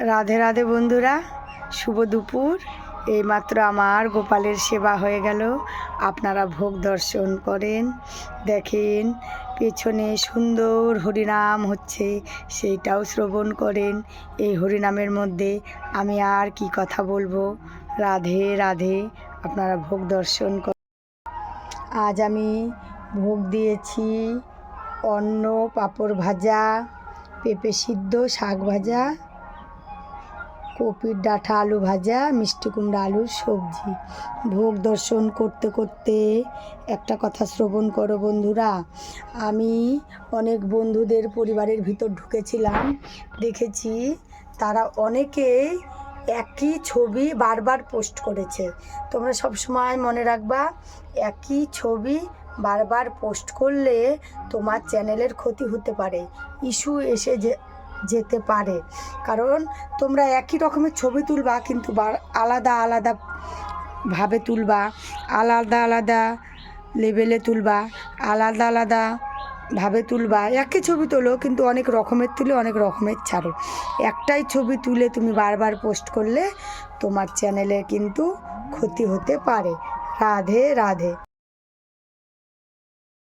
রাধে রাধে বন্ধুরা, শুভ দুপুর। এইমাত্র আমার গোপালের সেবা হয়ে গেল। আপনারা ভোগ দর্শন করেন, দেখেন পেছনে সুন্দর হরিনাম হচ্ছে, সেইটাও শ্রবণ করেন। এই হরিনামের মধ্যে আমি আর কি কথা বলবো। রাধে রাধে, আপনারা ভোগ দর্শন করেন। আজ আমি ভোগ দিয়েছি অন্ন, পাঁপড় ভাজা, পেঁপে সিদ্ধ, শাক ভাজা, কপির ডাঁটা আলু ভাজা, মিষ্টি কুমড়া আলুর সবজি। ভোগ দর্শন করতে করতে একটা কথা শ্রবণ করো বন্ধুরা। আমি অনেক বন্ধুদের পরিবারের ভিতর ঢুকেছিলাম, দেখেছি তারা অনেকেই একই ছবি বারবার পোস্ট করেছে। তোমরা সব সময় মনে রাখবা, একই ছবি বারবার পোস্ট করলে তোমার চ্যানেলের ক্ষতি হতে পারে, ইস্যু এসে যেতে পারে। কারণ তোমরা একই রকমের ছবি তুলবা, কিন্তু আলাদা আলাদা ভাবে তুলবা, আলাদা আলাদা লেভেলে তুলবা, আলাদা আলাদা ভাবে তুলবা। একই ছবি তোলো, কিন্তু অনেক রকমের তুলে অনেক রকমের ছাড়ো। একটাই ছবি তুলে তুমি বারবার পোস্ট করলে তোমার চ্যানেলে কিন্তু ক্ষতি হতে পারে। রাধে রাধে।